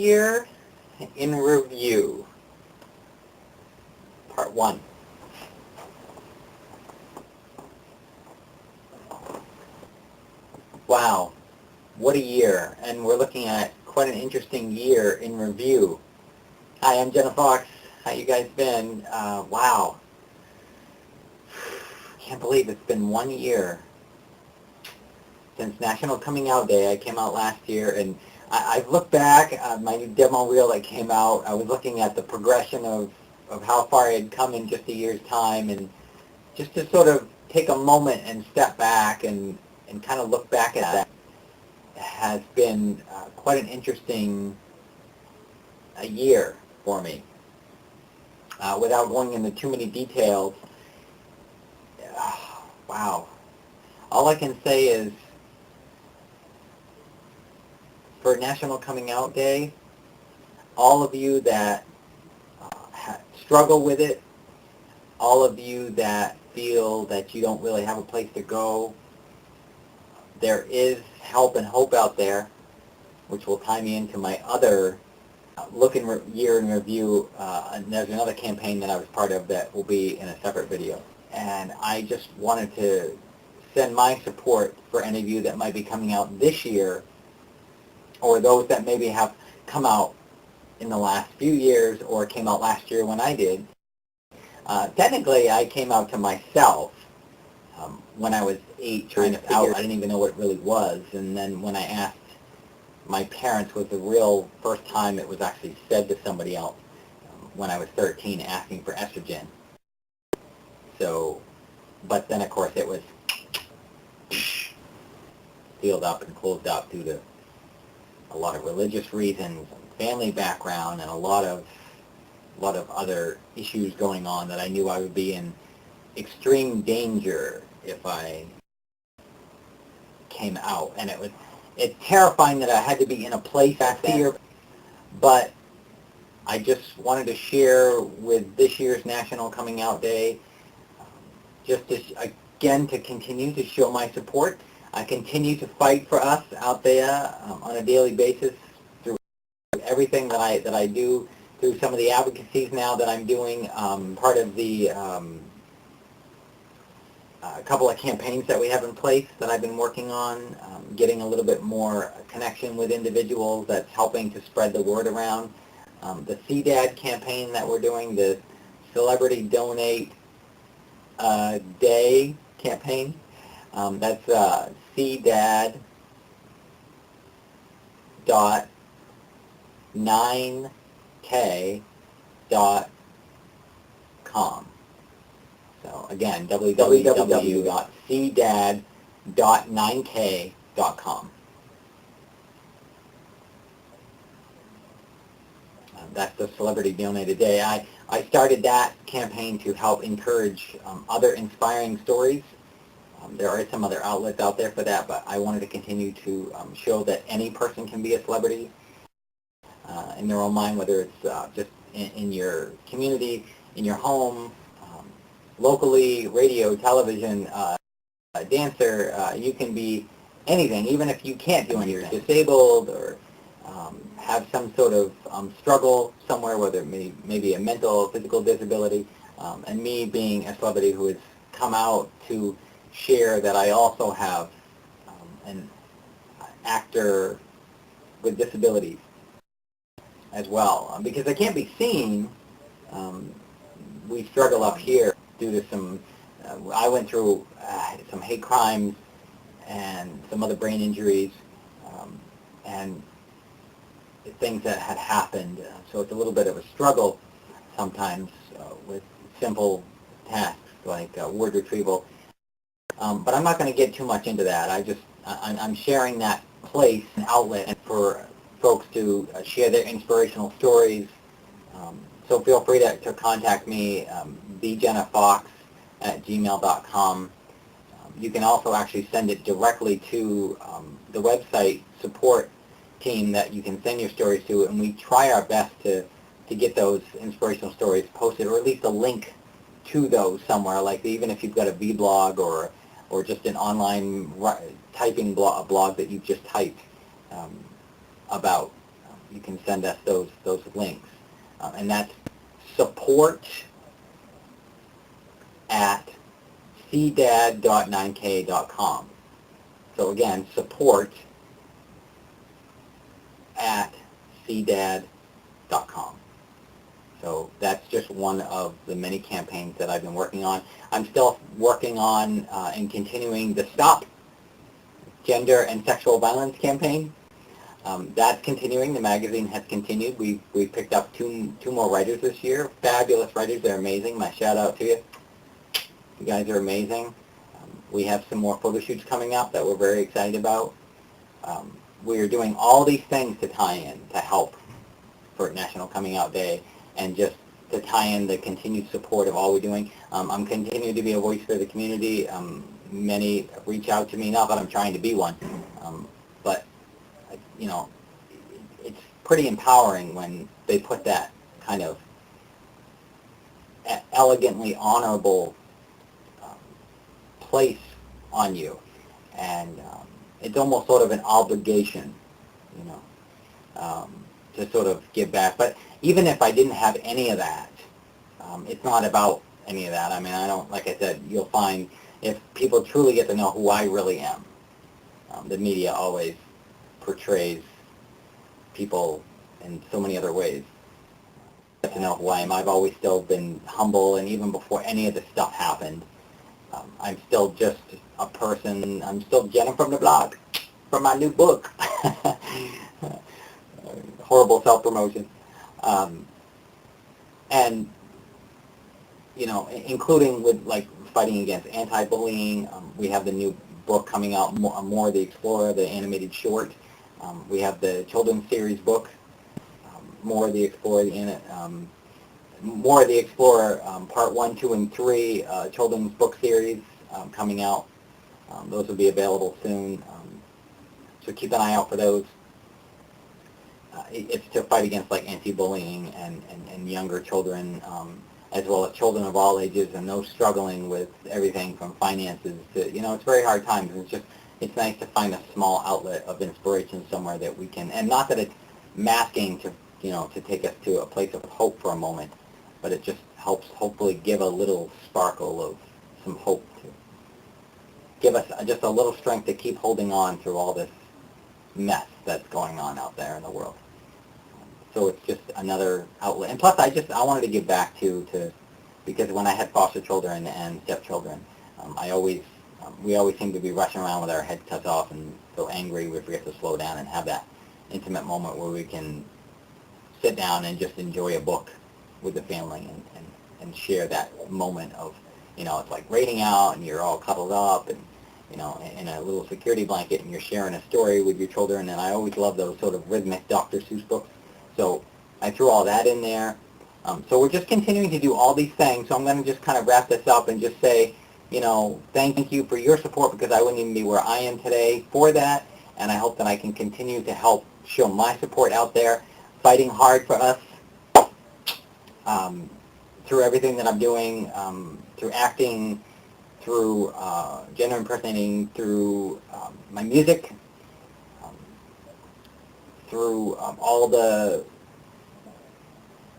year in review, part 1. Wow, what a year, and we're looking at quite an interesting year in review. Hi, I'm Jenna Fox. How you guys been? Wow, can't believe it's been 1 year since National Coming Out Day. I came out last year, and I've looked back on my new demo reel that came out. I was looking at the progression of how far I had come in just a year's time, and just to sort of take a moment and step back and kind of look back at that has been quite an interesting year for me. Without going into too many details, wow. All I can say is, for National Coming Out Day, all of you that struggle with it, all of you that feel that you don't really have a place to go, there is help and hope out there, which will tie me into my other year in review. And there's another campaign that I was part of that will be in a separate video. And I just wanted to send my support for any of you that might be coming out this year, or those that maybe have come out in the last few years or came out last year when I did. Technically, I came out to myself when I was 8, trying to figure. I didn't even know what it really was, and then when I asked my parents, was the real first time it was actually said to somebody else, when I was 13, asking for estrogen. So, but then of course it was sealed up and closed up due to a lot of religious reasons, family background, and a lot of other issues going on that I knew I would be in extreme danger if I came out. And it's terrifying that I had to be in a place that year, but I just wanted to share with this year's National Coming Out Day, just to, again, to continue to show my support. I continue to fight for us out there on a daily basis through everything that I do, through some of the advocacies now that I'm doing, part of the a couple of campaigns that we have in place that I've been working on, getting a little bit more connection with individuals that's helping to spread the word around. The CDAD campaign that we're doing, the Celebrity Donate Day campaign, that's cdad.9k.com. So again, www.cdad.9k.com. That's the Celebrity Donate Day. I started that campaign to help encourage other inspiring stories. There are some other outlets out there for that, but I wanted to continue to show that any person can be a celebrity in their own mind, whether it's just in your community, in your home, locally, radio, television, dancer. You can be anything, even if you can't do anything. You're disabled or have some sort of struggle somewhere, whether it may be a mental or physical disability. And me being a celebrity who has come out to share that I also have an actor with disabilities as well. Because I can't be seen, we struggle up here due to some, I went through some hate crimes and some other brain injuries and things that had happened. So it's a little bit of a struggle sometimes with simple tasks like word retrieval. But I'm not going to get too much into that. I'm sharing that place and outlet for folks to share their inspirational stories. So feel free to contact me, bjennafox@gmail.com. You can also actually send it directly to the website support team that you can send your stories to, and we try our best to get those inspirational stories posted, or at least a link to those somewhere, like even if you've got a vlog or just an online typing blog that you've just typed about you can send us those links. And that's support@cdad.9k.com. So again, support@cdad.com. So that's just one of the many campaigns that I've been working on. I'm still working on and continuing the Stop Gender and Sexual Violence campaign. That's continuing. The magazine has continued. We picked up two more writers this year. Fabulous writers. They're amazing. My shout out to you. You guys are amazing. We have some more photo shoots coming up that we're very excited about. We are doing all these things to tie in, to help for National Coming Out Day, and just to tie in the continued support of all we're doing. I'm continuing to be a voice for the community. Many reach out to me, not that I'm trying to be one, but you know, it's pretty empowering when they put that kind of elegantly honorable place on you, and it's almost sort of an obligation, you know, to sort of give back. But even if I didn't have any of that, it's not about any of that. I mean, I don't, like I said, you'll find if people truly get to know who I really am, the media always portrays people in so many other ways. Get to know who I am. I've always still been humble, and even before any of this stuff happened, I'm still just a person. I'm still Jenna from the blog, from my new book. Horrible self-promotion. And, you know, including with, like, fighting against anti-bullying. We have the new book coming out, More the Explorer, the animated short. We have the children's series book, More the Explorer, More the Explorer, Part 1, 2, and 3, children's book series coming out. Those will be available soon, so keep an eye out for those. It's to fight against, like, anti-bullying and younger children, as well as children of all ages and those struggling with everything from finances to, you know, it's very hard times. It's nice to find a small outlet of inspiration somewhere that we can, and not that it's masking to, you know, to take us to a place of hope for a moment, but it just helps hopefully give a little sparkle of some hope to give us just a little strength to keep holding on through all this mess that's going on out there in the world. So it's just another outlet. And plus, I wanted to give back to because when I had foster children and stepchildren, we always seem to be rushing around with our heads cut off and so angry we forget to slow down and have that intimate moment where we can sit down and just enjoy a book with the family and share that moment of, you know, it's like raining out and you're all cuddled up and, you know, in a little security blanket and you're sharing a story with your children. And I always love those sort of rhythmic Dr. Seuss books. So I threw all that in there. So we're just continuing to do all these things. So I'm going to just kind of wrap this up and just say, you know, thank you for your support, because I wouldn't even be where I am today for that. And I hope that I can continue to help show my support out there, fighting hard for us through everything that I'm doing, through acting, through gender impersonating, through my music, through all the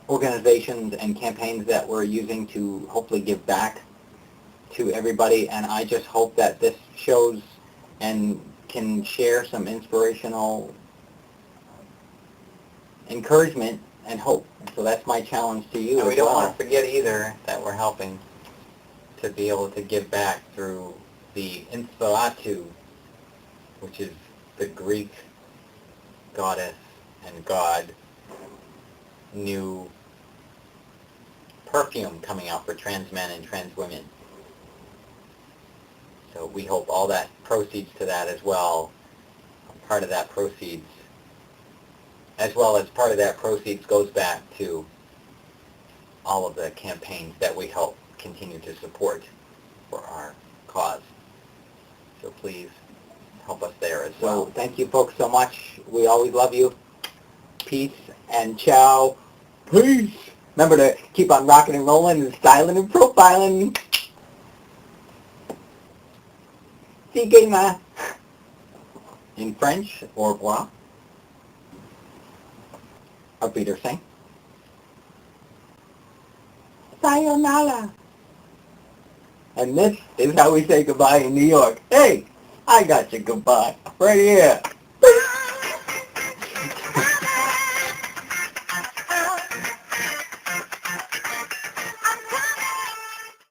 organizations and campaigns that we're using to hopefully give back to everybody. And I just hope that this shows and can share some inspirational encouragement and hope. So that's my challenge to you. And we don't want to forget either that we're helping to be able to give back through the Inspiratu, which is the Greek goddess and god new perfume coming out for trans men and trans women. So we hope all that proceeds to that as well, part of that proceeds, as well as part of that proceeds goes back to all of the campaigns that we help continue to support for our cause. So please help us there as well. So thank you folks so much. We always love you. Peace and ciao. Peace. Remember to keep on rocking and rolling and styling and profiling. In French, au revoir. Our Peter saying. Sayonara. And this is how we say goodbye in New York. Hey, I got you goodbye. Right here.